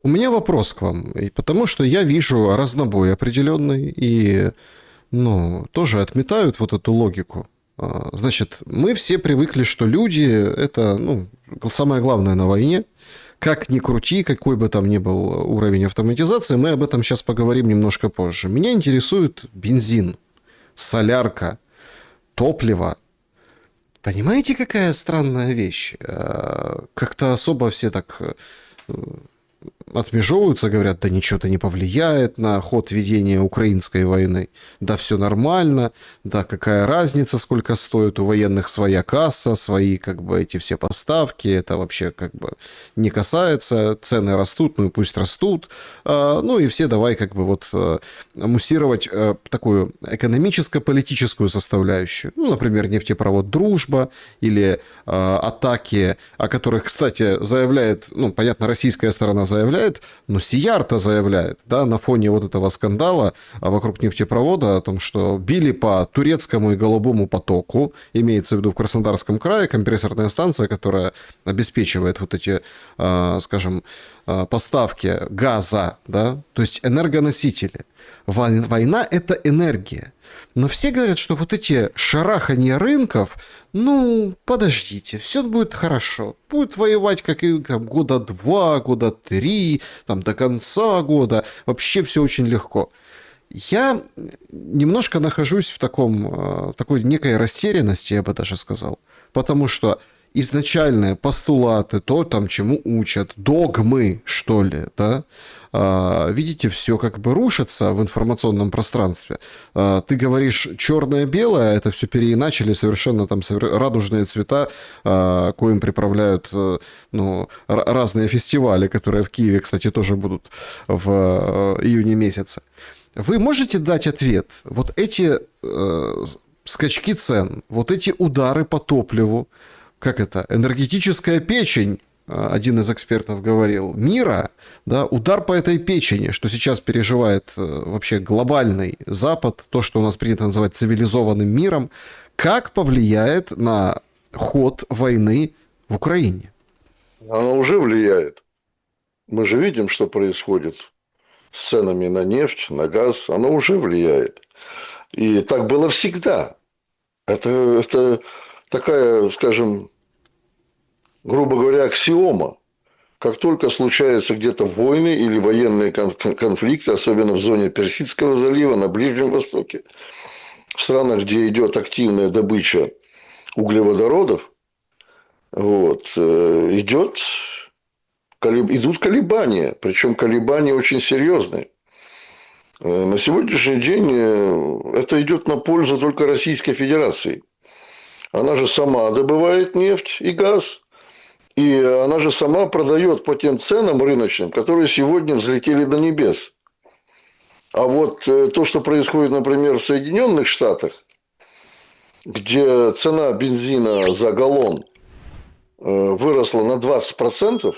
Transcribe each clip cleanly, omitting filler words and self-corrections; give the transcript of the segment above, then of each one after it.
У меня вопрос к вам, потому что я вижу разнобой определенный, и, ну, тоже отметают вот эту логику. Значит, мы все привыкли, что люди — это, ну, самое главное на войне. Как ни крути, какой бы там ни был уровень автоматизации, мы об этом сейчас поговорим немножко позже. Меня интересует бензин, солярка, топливо. Понимаете, какая странная вещь? Как-то особо все так отмежевываются, говорят, да ничего это не повлияет на ход ведения украинской войны. Да все нормально, да какая разница, сколько стоит, у военных своя касса, свои как бы эти все поставки, это вообще как бы не касается, цены растут, ну и пусть растут. Ну и все давай как бы вот муссировать такую экономическо-политическую составляющую. Ну, например, нефтепровод «Дружба» или атаки, о которых, кстати, заявляет, ну, понятно, российская сторона заявляет, но Сияр-то заявляет, да, на фоне вот этого скандала вокруг нефтепровода о том, что били по турецкому и голубому потоку, имеется в виду в Краснодарском крае, компрессорная станция, которая обеспечивает вот эти, скажем, поставки газа, да, то есть энергоносители. Война — это энергия. Но все говорят, что вот эти шараханья рынков, ну, подождите, все будет хорошо. Будет воевать как и там, года 2, года 3, там, до конца года. Вообще все очень легко. Я немножко нахожусь в такой некой растерянности, я бы даже сказал. Потому что изначальные постулаты, то, там, чему учат, догмы, что ли, да, видите, все как бы рушится в информационном пространстве. Ты говоришь черное-белое, это все переиначили совершенно там радужные цвета, коим приправляют ну, разные фестивали, которые в Киеве, кстати, тоже будут в июне месяце. Вы можете дать ответ? Вот эти скачки цен, вот эти удары по топливу, как это, энергетическая печень, один из экспертов говорил, мира, да, удар по этой печени, что сейчас переживает вообще глобальный Запад, то, что у нас принято называть цивилизованным миром, как повлияет на ход войны в Украине? Она уже влияет. Мы же видим, что происходит с ценами на нефть, на газ. Оно уже влияет. И так было всегда. Это такая, скажем, грубо говоря, аксиома. Как только случаются где-то войны или военные конфликты, особенно в зоне Персидского залива, на Ближнем Востоке, в странах, где идет активная добыча углеводородов, вот, идут колебания, причем колебания очень серьезные. На сегодняшний день это идет на пользу только Российской Федерации. Она же сама добывает нефть и газ, и она же сама продает по тем ценам рыночным, которые сегодня взлетели до небес. А вот то, что происходит, например, в Соединенных Штатах, где цена бензина за галлон выросла на 20%,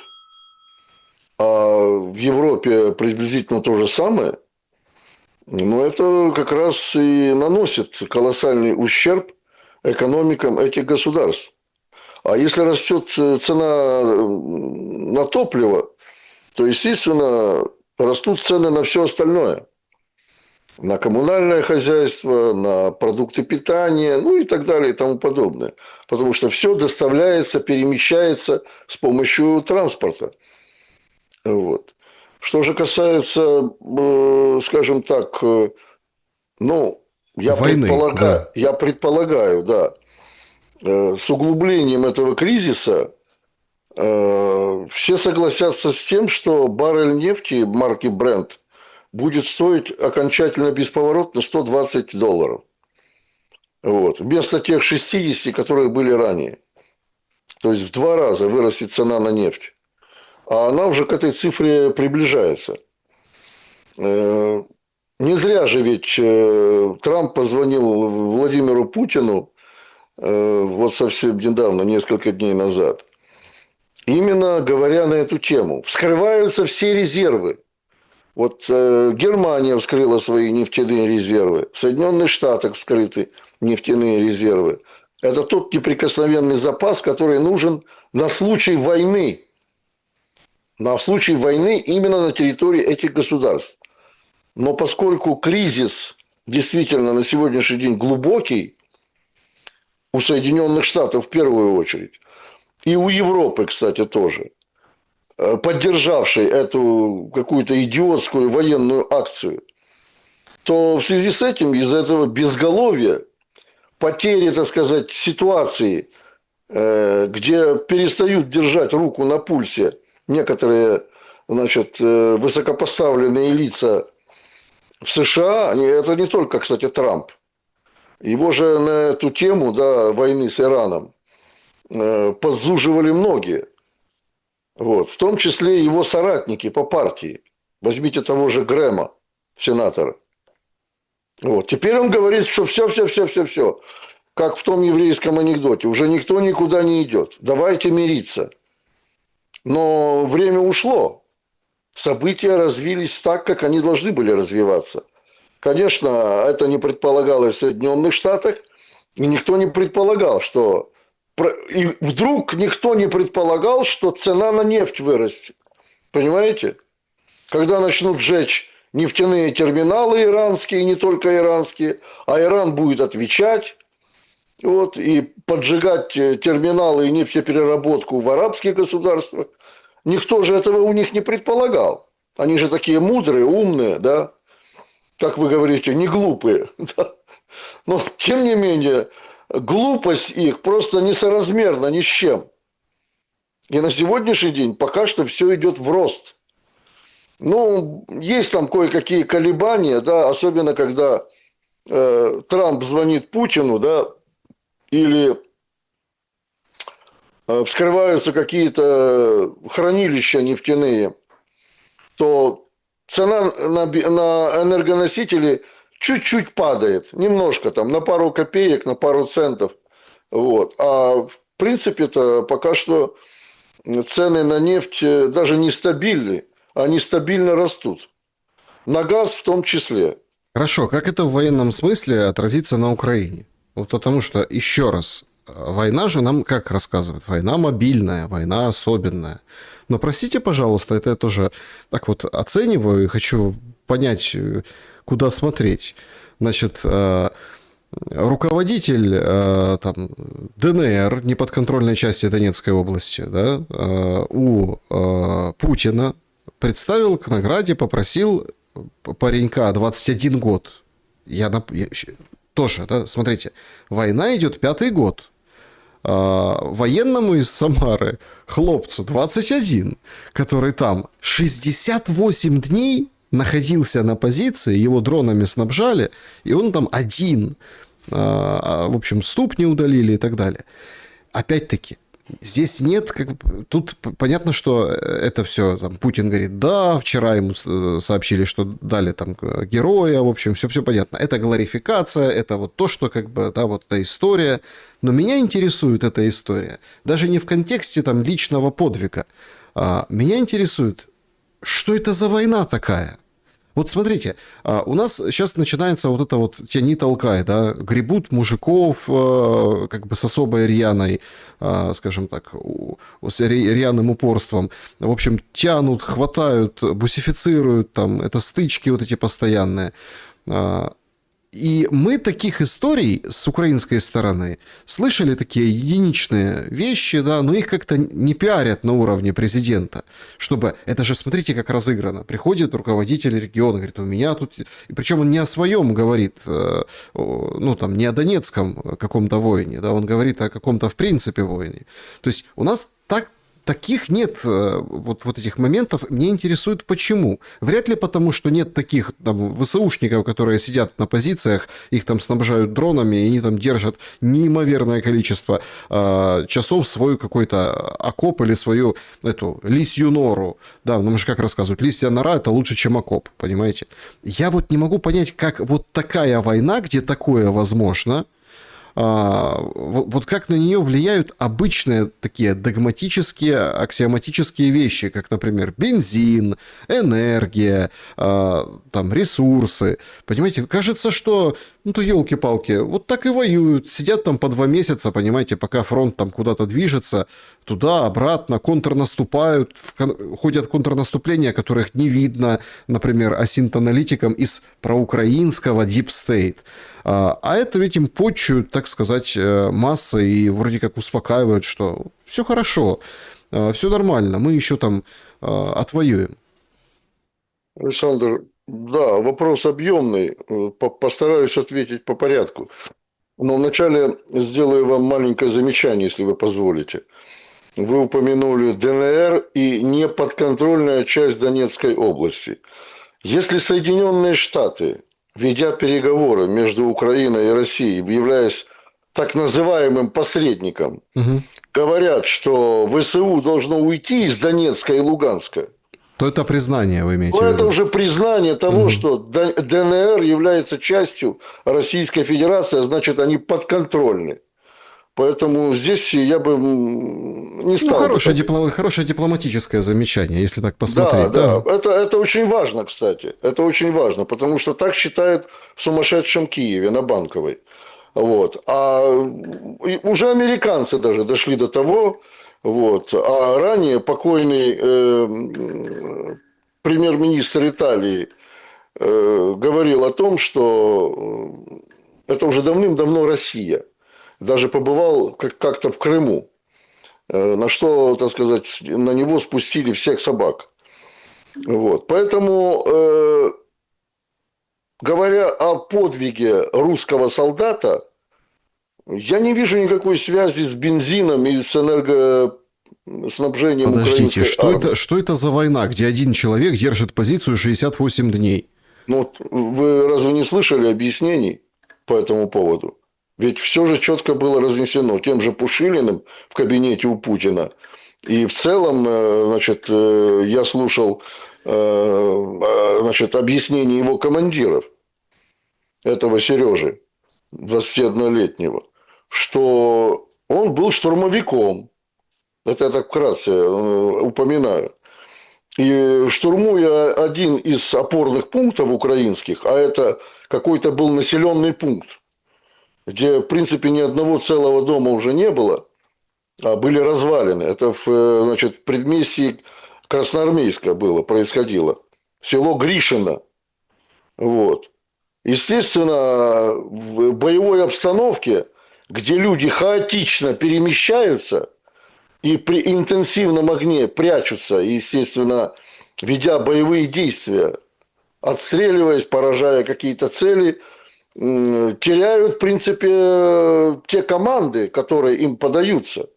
а в Европе приблизительно то же самое, но это как раз и наносит колоссальный ущерб экономикам этих государств. А если растет цена на топливо, то, естественно, растут цены на все остальное. На коммунальное хозяйство, на продукты питания, ну и так далее и тому подобное. Потому что все доставляется, перемещается с помощью транспорта. Вот. Что же касается, скажем так, ну, Войны, да. я предполагаю, да, с углублением этого кризиса все согласятся с тем, что баррель нефти марки Brent будет стоить окончательно бесповоротно $120. Вот. Вместо тех 60, которые были ранее. То есть в 2 раза вырастет цена на нефть. А она уже к этой цифре приближается. Не зря же ведь Трамп позвонил Владимиру Путину вот совсем недавно, несколько дней назад, именно говоря на эту тему. Вскрываются все резервы. Вот Германия вскрыла свои нефтяные резервы, в Соединенных Штатах вскрыты нефтяные резервы. Это тот неприкосновенный запас, который нужен на случай войны. на случай войны именно на территории этих государств. Но поскольку кризис действительно на сегодняшний день глубокий, у Соединенных Штатов в первую очередь, и у Европы, кстати, тоже, поддержавшей эту какую-то идиотскую военную акцию, то в связи с этим, из-за этого безголовья, потери, так сказать, ситуации, где перестают держать руку на пульсе некоторые, значит, высокопоставленные лица в США, это не только, кстати, Трамп. Его же на эту тему, да, войны с Ираном подзуживали многие. Вот. В том числе его соратники по партии. Возьмите того же Грэма, сенатора. Вот. Теперь он говорит, что все. Как в том еврейском анекдоте. Уже никто никуда не идет. Давайте мириться. Но время ушло. События развились так, как они должны были развиваться. Конечно, это не предполагалось в Соединенных Штатах. И никто не предполагал, что... И вдруг никто не предполагал, что цена на нефть вырастет. Понимаете? Когда начнут сжечь нефтяные терминалы иранские, и не только иранские, а Иран будет отвечать, вот, и поджигать терминалы и нефтепереработку в арабских государствах. Никто же этого у них не предполагал. Они же такие мудрые, умные, да? Как вы говорите, не глупые. Да? Но, тем не менее, глупость их просто несоразмерна ни с чем. И на сегодняшний день пока что все идет в рост. Ну, есть там кое-какие колебания, да, особенно когда Трамп звонит Путину, да, или вскрываются какие-то хранилища нефтяные, то цена на энергоносители чуть-чуть падает, немножко там, на пару копеек, на пару центов. Вот. А в принципе-то пока что цены на нефть даже не стабильны, они стабильно растут. На газ в том числе. Хорошо, как это в военном смысле отразится на Украине? Вот потому что, еще раз, война же нам как рассказывают? Война мобильная, война особенная. Но простите, пожалуйста, это я тоже так вот оцениваю и хочу понять, куда смотреть. Значит, руководитель там, ДНР, неподконтрольной части Донецкой области, да, у Путина представил к награде, попросил паренька 21 год. Тоже, да, смотрите, война идет 5-й год. Военному из Самары, хлопцу 21, который там 68 дней находился на позиции, его дронами снабжали, и он там один. В общем, ступни удалили и так далее. Опять-таки, здесь нет, тут понятно, что это все, там, Путин говорит, да, вчера ему сообщили, что дали там героя, в общем, все понятно. Это глорификация, это вот то, что как бы, да, вот эта история. Но меня интересует эта история, даже не в контексте там личного подвига. Меня интересует, что это за война такая? Вот смотрите, у нас сейчас начинается вот это вот тяни-толкай, да, гребут мужиков как бы с особой рьяной, скажем так, с рьяным упорством. В общем, тянут, хватают, бусифицируют, там, это стычки вот эти постоянные. И мы таких историй с украинской стороны слышали такие единичные вещи, да, но их как-то не пиарят на уровне президента, чтобы, это же смотрите, как разыграно, приходит руководитель региона, говорит, у меня тут, и причем он не о своем говорит, ну там не о донецком каком-то воине, да, он говорит о каком-то в принципе воине. То есть у нас таких нет вот этих моментов. Мне интересует, почему. Вряд ли потому, что нет таких там ВСУшников, которые сидят на позициях, их там снабжают дронами, и они там держат неимоверное количество часов свой какой-то окоп или свою эту лисью нору. Да, ну мы же как рассказывают, лисья нора – это лучше, чем окоп, понимаете? Я вот не могу понять, как вот такая война, где такое возможно, Вот как на нее влияют обычные такие догматические, аксиоматические вещи, как, например, бензин, энергия, там, ресурсы. Понимаете, кажется, что, ну, то елки-палки, вот так и воюют. Сидят там по 2 месяца, понимаете, пока фронт там куда-то движется, туда, обратно, контрнаступают, ходят контрнаступления, которых не видно, например, асинт-аналитикам из проукраинского Deep State. А это ведь им почуют, так сказать, массы и вроде как успокаивают, что все хорошо, все нормально, мы еще там отвоюем. Александр, да, вопрос объемный. Постараюсь ответить по порядку. Но вначале сделаю вам маленькое замечание, если вы позволите. Вы упомянули ДНР и неподконтрольная часть Донецкой области. Если Соединенные Штаты, ведя переговоры между Украиной и Россией, являясь так называемым посредником, Угу. говорят, что ВСУ должно уйти из Донецка и Луганска, То это признание, вы имеете то в это виду? уже признание того, Угу. что ДНР является частью Российской Федерации, а значит, они подконтрольны. Поэтому здесь я бы не Ну, стал бы так. хорошее дипломатическое замечание, если так Да, посмотреть, да. да, это очень важно, кстати. Это очень важно, потому что так считают в сумасшедшем Киеве на Банковой. Вот. Уже американцы даже дошли до того, вот. А ранее покойный премьер-министр Италии говорил о том, что это уже давным-давно Россия. Даже побывал как-то в Крыму, на что, так сказать, на него спустили всех собак. Вот. Поэтому, говоря о подвиге русского солдата, я не вижу никакой связи с бензином и с энергоснабжением Подождите, украинской армии. что это за война, где один человек держит позицию 68 дней? Ну, вот вы разве не слышали объяснений по этому поводу? Ведь все же четко было разнесено тем же Пушилиным в кабинете у Путина. И в целом, значит, я слушал значит, объяснение его командиров, этого Сережи, 21-летнего, что он был штурмовиком. Это я так вкратце упоминаю. И штурмуя один из опорных пунктов украинских, а это какой-то был населенный пункт, где, в принципе, ни одного целого дома уже не было, а были развалины. Это значит, в предместье Красноармейска происходило. Село Гришино. Вот. Естественно, в боевой обстановке, где люди хаотично перемещаются и при интенсивном огне прячутся, естественно, ведя боевые действия, отстреливаясь, поражая какие-то цели, теряют, в принципе, те команды, которые им подаются.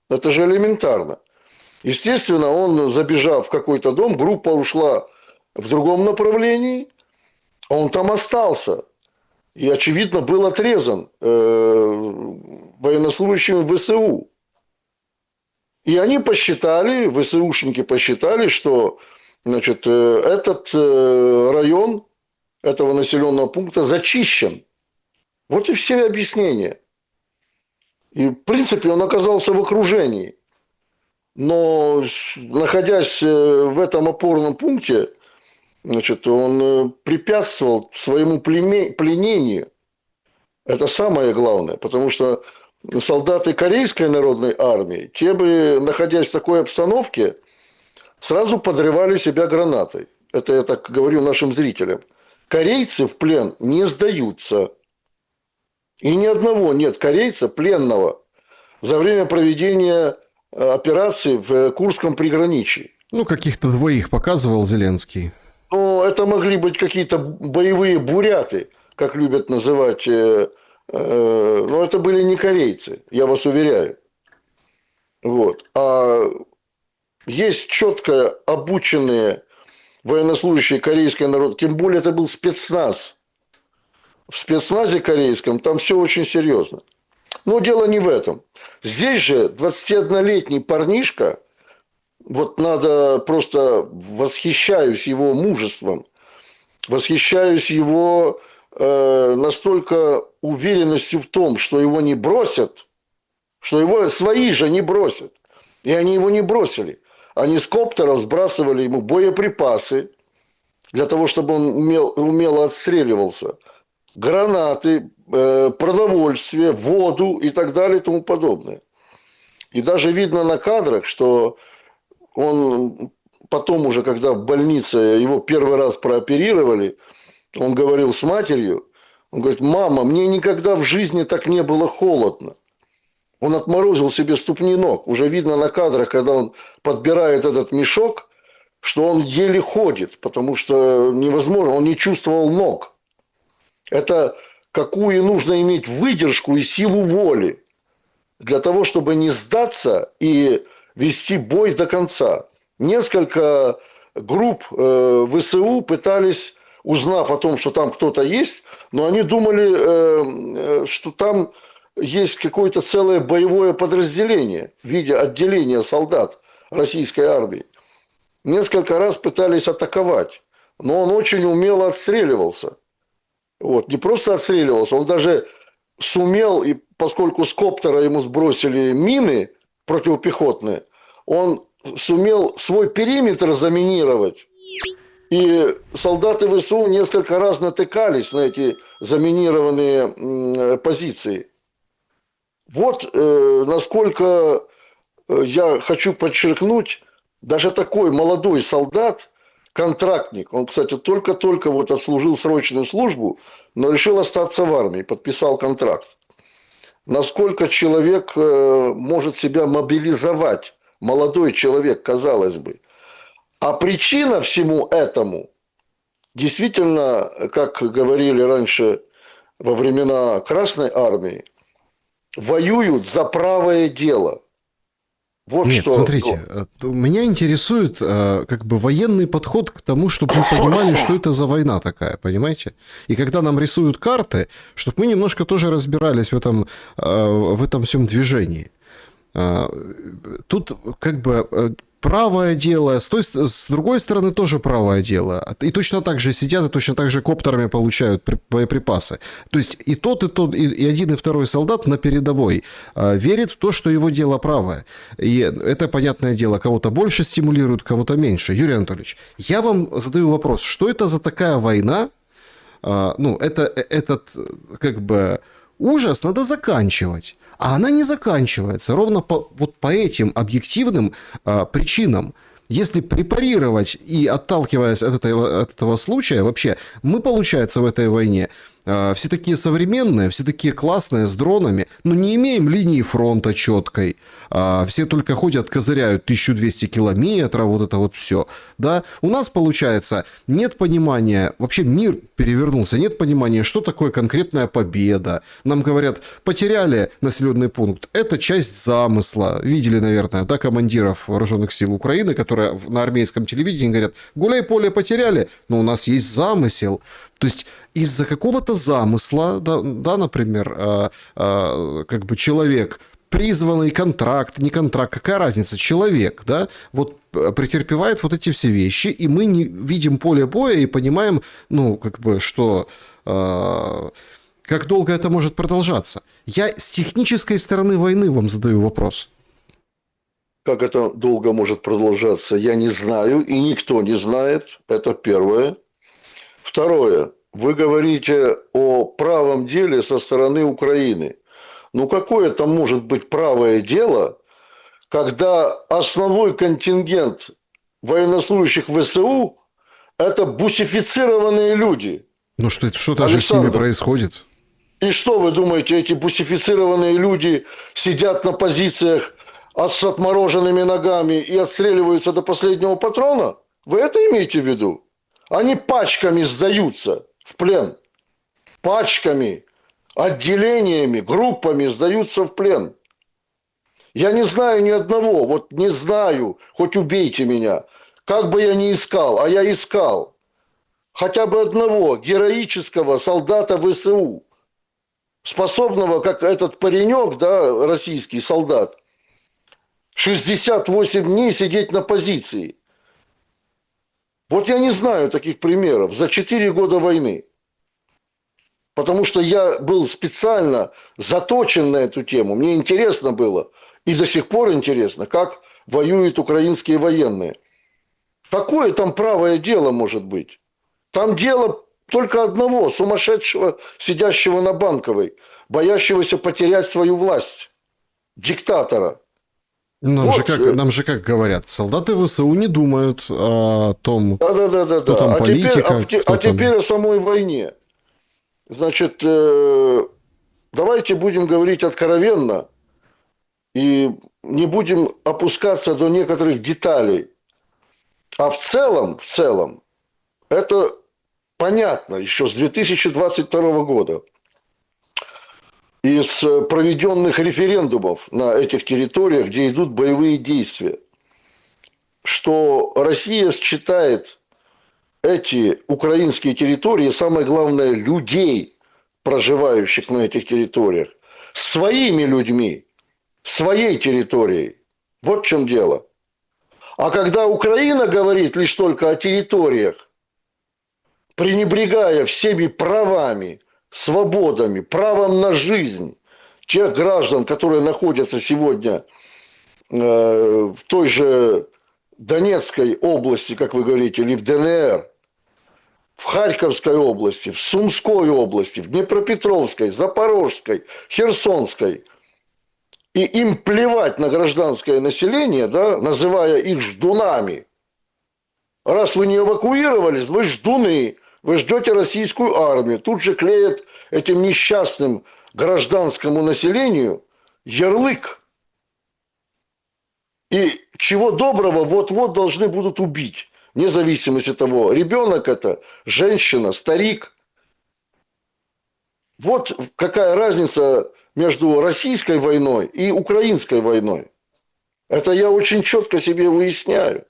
Это же элементарно. Естественно, он, забежав в какой-то дом, группа ушла в другом направлении, а он там остался. И, очевидно, был отрезан военнослужащими ВСУ. И они посчитали, ВСУшники посчитали, что, значит, этот район этого населенного пункта зачищен. Вот и все объяснения. И, в принципе, он оказался в окружении. Но, находясь в этом опорном пункте, значит, он препятствовал своему пленению. Это самое главное, потому что солдаты Корейской народной армии, те бы, находясь в такой обстановке, сразу подрывали себя гранатой. Это я так говорю нашим зрителям. Корейцы в плен не сдаются. И ни одного нет корейца пленного за время проведения операции в Курском приграничье. Ну, каких-то двоих показывал Зеленский. Ну, это могли быть какие-то боевые буряты, как любят называть. Но это были не корейцы, я вас уверяю. Вот. А есть четко обученные военнослужащие корейской народной, тем более это был спецназ. В спецназе корейском там все очень серьезно. Но дело не в этом. Здесь же 21-летний парнишка, вот надо просто восхищаюсь его мужеством, восхищаюсь его настолько уверенностью в том, что его не бросят, что его свои же не бросят. И они его не бросили. Они с коптеров сбрасывали ему боеприпасы для того, чтобы он умело отстреливался, гранаты, продовольствие, воду и так далее и тому подобное. И даже видно на кадрах, что он потом уже, когда в больнице его первый раз прооперировали, он говорил с матерью, он говорит: мама, мне никогда в жизни так не было холодно. Он отморозил себе ступни ног. Уже видно на кадрах, когда он подбирает этот мешок, что он еле ходит, потому что невозможно, он не чувствовал ног. Это какую нужно иметь выдержку и силу воли для того, чтобы не сдаться и вести бой до конца. Несколько групп ВСУ пытались, узнав о том, что там кто-то есть, но они думали, что там есть какое-то целое боевое подразделение в виде отделения солдат российской армии. Несколько раз пытались атаковать, но он очень умело отстреливался. Вот. Не просто отстреливался, он даже сумел, и поскольку с коптера ему сбросили мины противопехотные, он сумел свой периметр заминировать. И солдаты ВСУ несколько раз натыкались на эти заминированные позиции. Вот насколько я хочу подчеркнуть, даже такой молодой солдат, контрактник, он, кстати, только-только вот отслужил срочную службу, но решил остаться в армии, подписал контракт. Насколько человек может себя мобилизовать, молодой человек, казалось бы. А причина всему этому, действительно, как говорили раньше во времена Красной Армии, воюют за правое дело. Вот Нет, что. смотрите, меня интересует как бы военный подход к тому, чтобы мы понимали, что это за война такая, понимаете? И когда нам рисуют карты, чтобы мы немножко тоже разбирались в этом всем движении. Тут как бы правое дело, с другой стороны тоже правое дело. И точно так же сидят, и точно так же коптерами получают боеприпасы. То есть и тот, и один, и второй солдат на передовой верит в то, что его дело правое. И это, понятное дело, кого-то больше стимулирует, кого-то меньше. Юрий Анатольевич, я вам задаю вопрос, что это за такая война? Этот как бы ужас надо заканчивать. А она не заканчивается ровно по этим объективным причинам. Если препарировать и отталкиваясь от этого случая, вообще мы, получается, в этой войне все такие современные, все такие классные, с дронами, но не имеем линии фронта четкой. Все только ходят, козыряют 1200 километров, вот это вот все. Да? У нас, получается, нет понимания, вообще мир перевернулся, нет понимания, что такое конкретная победа. Нам говорят, потеряли населенный пункт. Это часть замысла. Видели, наверное, да, командиров вооруженных сил Украины, которые на армейском телевидении говорят, гуляй-поле потеряли, но у нас есть замысел. То есть из-за какого-то замысла, да, например, как бы человек, призванный контракт, не контракт, какая разница, человек, да, вот претерпевает вот эти все вещи, и мы не видим поле боя и понимаем, ну, как бы, что как долго это может продолжаться. Я с технической стороны войны вам задаю вопрос. Как это долго может продолжаться, я не знаю, и никто не знает, это первое. Второе. Вы говорите о правом деле со стороны Украины. Ну, какое там может быть правое дело, когда основной контингент военнослужащих ВСУ – это бусифицированные люди? Ну, что-то же с ними происходит. И что, вы думаете, эти бусифицированные люди сидят на позициях с отмороженными ногами и отстреливаются до последнего патрона? Вы это имеете в виду? Они пачками сдаются в плен. Пачками, отделениями, группами сдаются в плен. Я не знаю ни одного, вот не знаю, хоть убейте меня, как бы я ни искал, а я искал хотя бы одного героического солдата ВСУ, способного, как этот паренек, да, российский солдат, 68 дней сидеть на позиции. Вот я не знаю таких примеров за 4 года войны. Потому что я был специально заточен на эту тему. Мне интересно было, и до сих пор интересно, как воюют украинские военные. Какое там правое дело может быть? Там дело только одного, сумасшедшего, сидящего на Банковой, боящегося потерять свою власть, диктатора. Вот. Нам же как говорят, солдаты ВСУ не думают о том, Да. кто там политика, кто там... теперь о самой войне. Значит, давайте будем говорить откровенно и не будем опускаться до некоторых деталей. А в целом, это понятно еще с 2022 года. Из проведенных референдумов на этих территориях, где идут боевые действия, что Россия считает эти украинские территории, самое главное, людей, проживающих на этих территориях, своими людьми, своей территорией. Вот в чем дело. А когда Украина говорит лишь только о территориях, пренебрегая всеми правами, свободами, правом на жизнь тех граждан, которые находятся сегодня в той же Донецкой области, как вы говорите, или в ДНР, в Харьковской области, в Сумской области, в Днепропетровской, Запорожской, Херсонской, и им плевать на гражданское население, да, называя их ждунами. Раз вы не эвакуировались, вы ждуны, вы ждете российскую армию. Тут же клеят этим несчастным гражданскому населению ярлык. И чего доброго, вот-вот должны будут убить. Вне зависимости от того, ребенок это, женщина, старик. Вот какая разница между российской войной и украинской войной. Это я очень четко себе выясняю.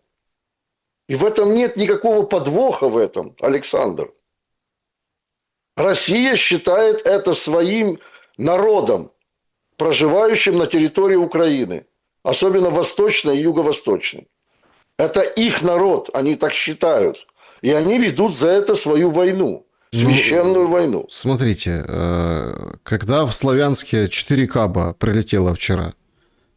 И в этом нет никакого подвоха в этом, Александр. Россия считает это своим народом, проживающим на территории Украины, особенно восточной и юго-восточной. Это их народ, они так считают. И они ведут за это свою войну, священную войну. Смотрите, когда в Славянске 4 каба прилетело вчера,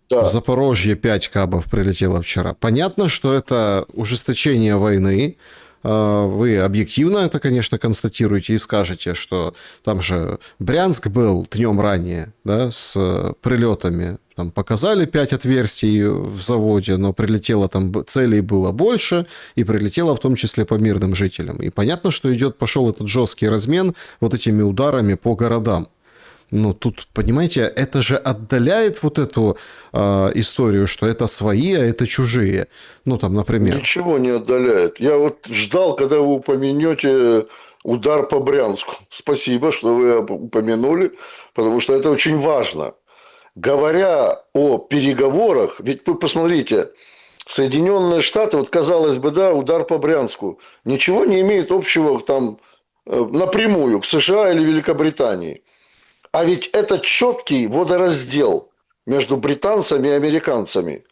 Да. в Запорожье 5 кабов прилетело вчера. Понятно, что это ужесточение войны. Вы объективно это, конечно, констатируете и скажете, что там же Брянск был днем ранее, да, с прилетами. Там показали 5 отверстий в заводе, но прилетело там, целей было больше, и прилетело в том числе по мирным жителям. И понятно, что пошел этот жесткий размен вот этими ударами по городам. Но тут, понимаете, это же отдаляет вот эту историю, что это свои, а это чужие. Ну, там, например. Ничего не отдаляет. Я вот ждал, когда вы упомянете удар по Брянску. Спасибо, что вы упомянули, потому что это очень важно. Говоря о переговорах, ведь вы посмотрите, Соединенные Штаты, вот казалось бы, да, удар по Брянску, ничего не имеет общего там напрямую к США или Великобритании. А ведь это четкий водораздел между британцами и американцами.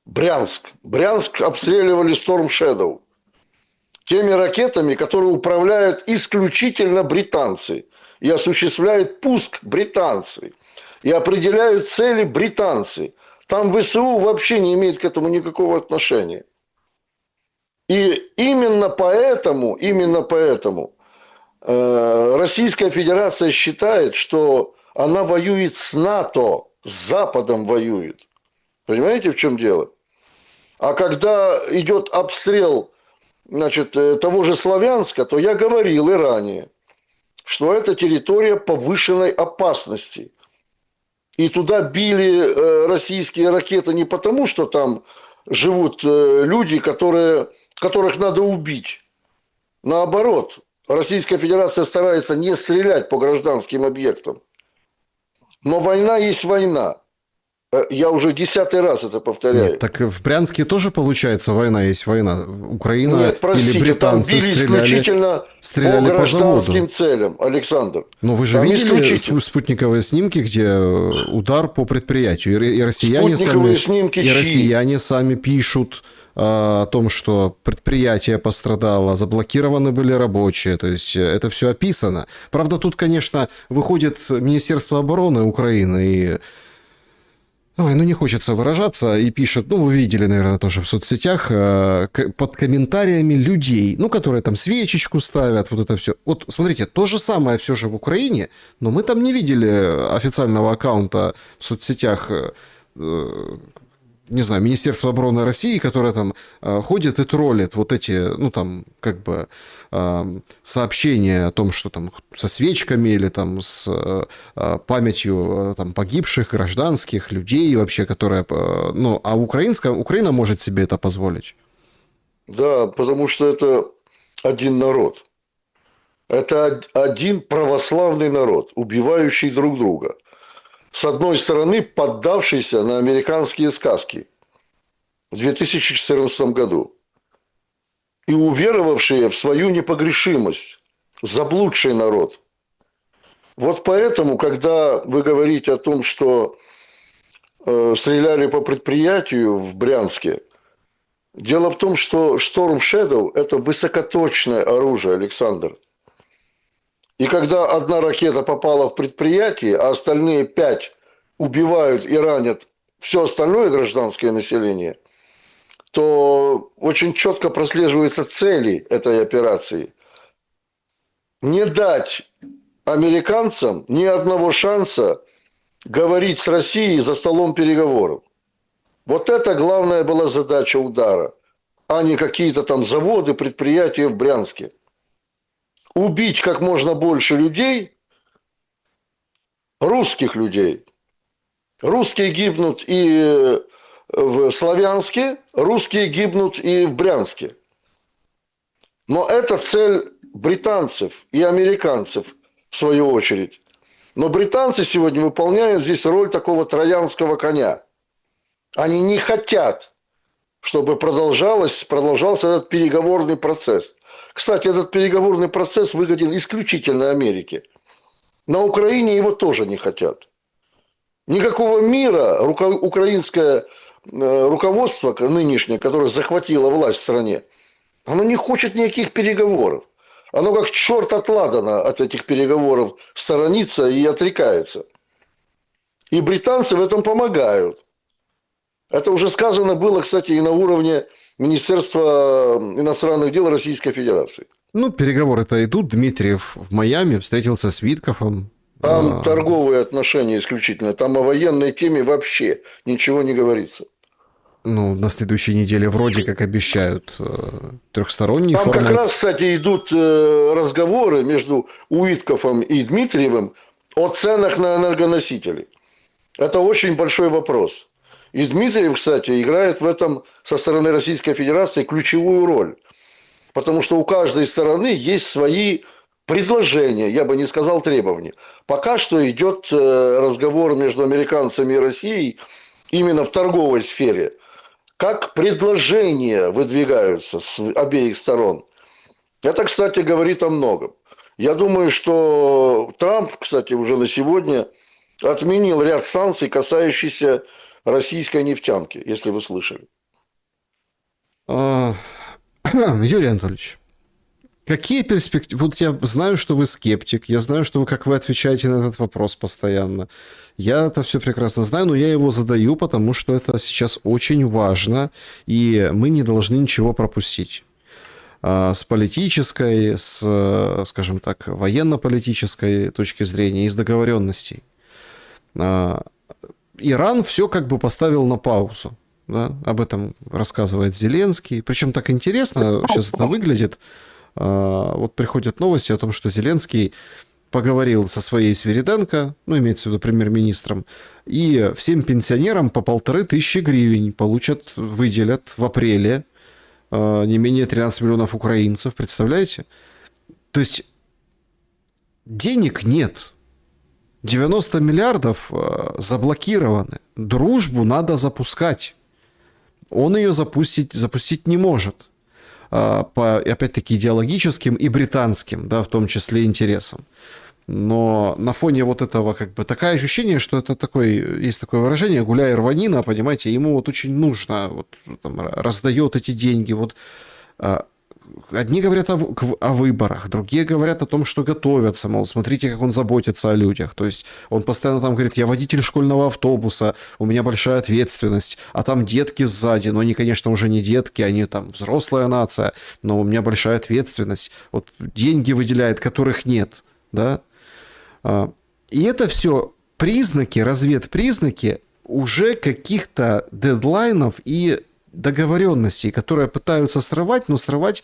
Брянск обстреливали Storm Shadow. Теми ракетами, которые управляют исключительно британцы. И осуществляют пуск британцы. И определяют цели британцы. Там ВСУ вообще не имеет к этому никакого отношения. И именно поэтому Российская Федерация считает, что она воюет с НАТО, с Западом воюет. Понимаете, в чем дело? А когда идет обстрел, значит, того же Славянска, то я говорил и ранее, что это территория повышенной опасности. И туда били российские ракеты не потому, что там живут люди, которых надо убить. Наоборот, Российская Федерация старается не стрелять по гражданским объектам. Но война есть война. Я уже 10-й раз это повторяю. Нет, так в Брянске тоже, получается, война есть война. Украина Нет, простите, или британцы там били исключительно по гражданским целям, Александр. Но вы же там видели спутниковые снимки, где удар по предприятию. И россияне Спутниковые снимки и россияне сами пишут о том, что предприятие пострадало, заблокированы были рабочие, то есть это все описано. Правда, тут, конечно, выходит Министерство обороны Украины и... Ой, ну не хочется выражаться, и пишет, ну вы видели, наверное, тоже в соцсетях, под комментариями людей, ну, которые там свечечку ставят, вот это все. Вот смотрите, то же самое все же в Украине, но мы там не видели официального аккаунта в соцсетях, не знаю, Министерства обороны России, которое там ходит и троллит вот эти, ну, там, как бы, сообщения о том, что там со свечками или там с памятью там погибших гражданских людей вообще, которые... Ну, а Украина может себе это позволить. Да, потому что это один народ. Это один православный народ, убивающий друг друга. С одной стороны, поддавшийся на американские сказки в 2014 году и уверовавшие в свою непогрешимость, заблудший народ. Вот поэтому, когда вы говорите о том, что стреляли по предприятию в Брянске, дело в том, что Storm Shadow – это высокоточное оружие, Александр. И когда одна ракета попала в предприятие, а остальные 5 убивают и ранят все остальное гражданское население, то очень четко прослеживаются цели этой операции. Не дать американцам ни одного шанса говорить с Россией за столом переговоров. Вот это главная была задача удара, а не какие-то там заводы, предприятия в Брянске. Убить как можно больше людей, русских людей. Русские гибнут и в Славянске, русские гибнут и в Брянске. Но это цель британцев и американцев, в свою очередь. Но британцы сегодня выполняют здесь роль такого троянского коня. Они не хотят, чтобы продолжался этот переговорный процесс. Кстати, этот переговорный процесс выгоден исключительно Америке. На Украине его тоже не хотят. Никакого мира украинское руководство нынешнее, которое захватило власть в стране, оно не хочет никаких переговоров. Оно как черт от ладана от этих переговоров сторонится и отрекается. И британцы в этом помогают. Это уже сказано было, кстати, и на уровне Министерства иностранных дел Российской Федерации. Ну, переговоры-то идут. Дмитриев в Майами встретился с Виткофом. Там торговые отношения исключительно. Там о военной теме вообще ничего не говорится. Ну, на следующей неделе вроде как обещают трехсторонний Там формат. как раз, кстати, идут разговоры между Уиткофом и Дмитриевым о ценах на энергоносители. Это очень большой вопрос. И Дмитриев, кстати, играет в этом со стороны Российской Федерации ключевую роль. Потому что у каждой стороны есть свои предложения, я бы не сказал требования. Пока что идет разговор между американцами и Россией именно в торговой сфере. Как предложения выдвигаются с обеих сторон. Это, кстати, говорит о многом. Я думаю, что Трамп, кстати, уже на сегодня отменил ряд санкций, касающихся российской нефтянки, если вы слышали. Юрий Анатольевич, какие перспективы? Вот я знаю, что вы скептик, я знаю, что как вы отвечаете на этот вопрос постоянно. Я это все прекрасно знаю, но я его задаю, потому что это сейчас очень важно, и мы не должны ничего пропустить. С политической, с, скажем так, военно-политической точки зрения, из договоренностей. Иран все как бы поставил на паузу. Да? Об этом рассказывает Зеленский. Причем так интересно сейчас это выглядит. Вот приходят новости о том, что Зеленский поговорил со своей Свириденко, ну, имеется в виду премьер-министром, и всем пенсионерам по 1500 гривен выделят в апреле не менее 13 миллионов украинцев. Представляете? То есть денег нет. 90 миллиардов заблокированы. Дружбу надо запускать. Он ее запустить не может. По, опять-таки, идеологическим и британским, да, в том числе, интересам. Но на фоне вот этого как бы такое ощущение, что это есть такое выражение «гуляй рванина», понимаете, ему вот очень нужно, вот там, раздает эти деньги, вот одни говорят о выборах, другие говорят о том, что готовятся, мол, смотрите, как он заботится о людях. То есть он постоянно там говорит, я водитель школьного автобуса, у меня большая ответственность, а там детки сзади, но они, конечно, уже не детки, они там взрослая нация, но у меня большая ответственность. Вот деньги выделяет, которых нет, да. И это все признаки, разведпризнаки уже каких-то дедлайнов и договоренностей, которые пытаются срывать, но срывать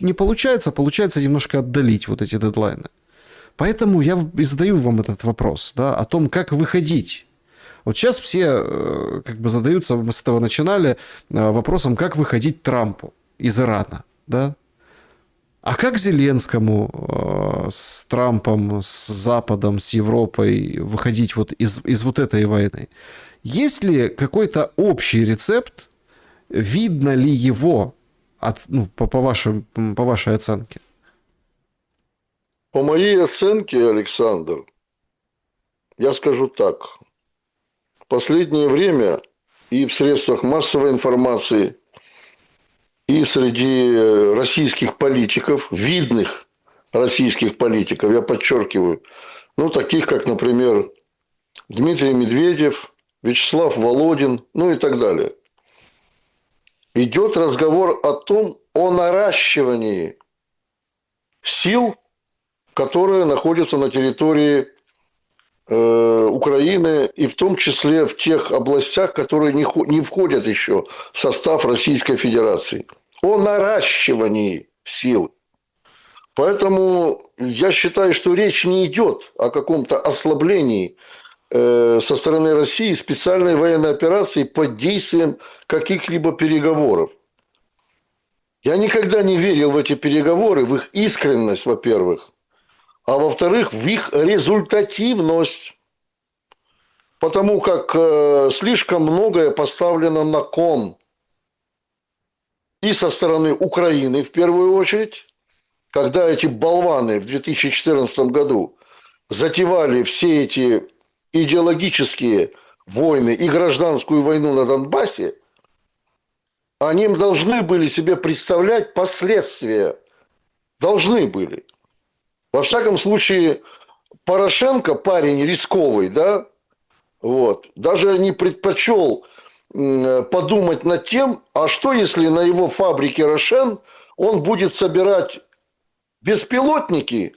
не получается, получается немножко отдалить вот эти дедлайны. Поэтому я и задаю вам этот вопрос, да, о том, как выходить. Вот сейчас все как бы задаются, мы с этого начинали, вопросом, как выходить Трампу из Ирана, да. А как Зеленскому с Трампом, с Западом, с Европой выходить вот из вот этой войны? Есть ли какой-то общий рецепт? Видно ли его по вашей оценке? По моей оценке, Александр, я скажу так. В последнее время и в средствах массовой информации, и среди российских политиков, видных российских политиков, я подчеркиваю, таких как, например, Дмитрий Медведев, Вячеслав Володин, и так далее, идет разговор о наращивании сил, которые находятся на территории Украины, и в том числе в тех областях, которые не входят еще в состав Российской Федерации. О наращивании сил. Поэтому я считаю, что речь не идет о каком-то ослаблении со стороны России специальной военной операции под действием каких-либо переговоров. Я никогда не верил в эти переговоры, в их искренность, во-первых, а во-вторых, в их результативность. Потому как слишком многое поставлено на кон. И со стороны Украины, в первую очередь, когда эти болваны в 2014 году затевали все эти идеологические войны и гражданскую войну на Донбассе, они должны были себе представлять последствия. Должны были. Во всяком случае, Порошенко, парень рисковый, да, даже не предпочел подумать над тем, а что если на его фабрике «Рошен» он будет собирать беспилотники,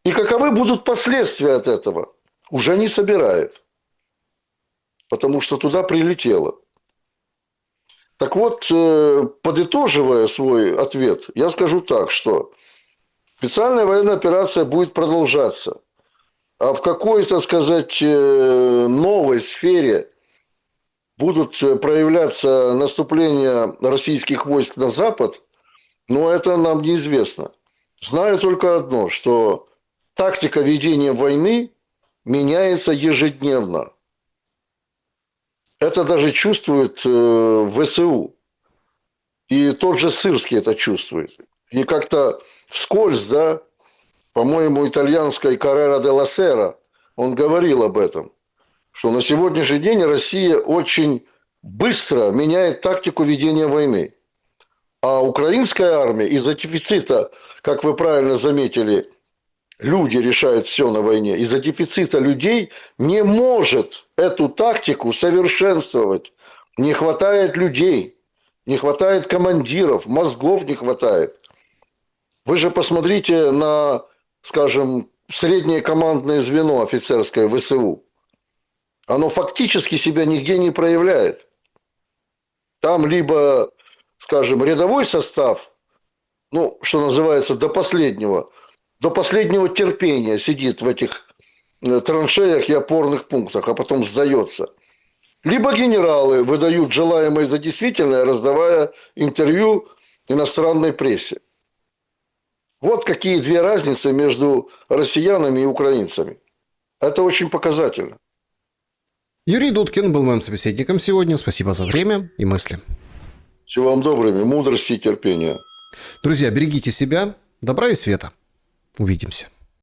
и каковы будут последствия от этого? Уже не собирает, потому что туда прилетело. Так вот, подытоживая свой ответ, я скажу так, что специальная военная операция будет продолжаться, а в какой, так сказать, новой сфере будут проявляться наступления российских войск на Запад, это нам неизвестно. Знаю только одно, что тактика ведения войны меняется ежедневно. Это даже чувствует ВСУ. И тот же Сырский это чувствует. И как-то вскользь, да, по-моему, итальянской Каррера де ла Сера, он говорил об этом, что на сегодняшний день Россия очень быстро меняет тактику ведения войны. А украинская армия из-за дефицита, как вы правильно заметили, люди решают все на войне, из-за дефицита людей не может эту тактику совершенствовать. Не хватает людей, не хватает командиров, мозгов не хватает. Вы же посмотрите на, скажем, среднее командное звено офицерское ВСУ. Оно фактически себя нигде не проявляет. Там либо, скажем, рядовой состав, что называется, до последнего терпения сидит в этих траншеях и опорных пунктах, а потом сдается. Либо генералы выдают желаемое за действительное, раздавая интервью иностранной прессе. Вот какие две разницы между россиянами и украинцами. Это очень показательно. Юрий Дудкин был моим собеседником сегодня. Спасибо за время и мысли. Всего вам доброго, мудрости и терпения. Друзья, берегите себя, добра и света. Увидимся.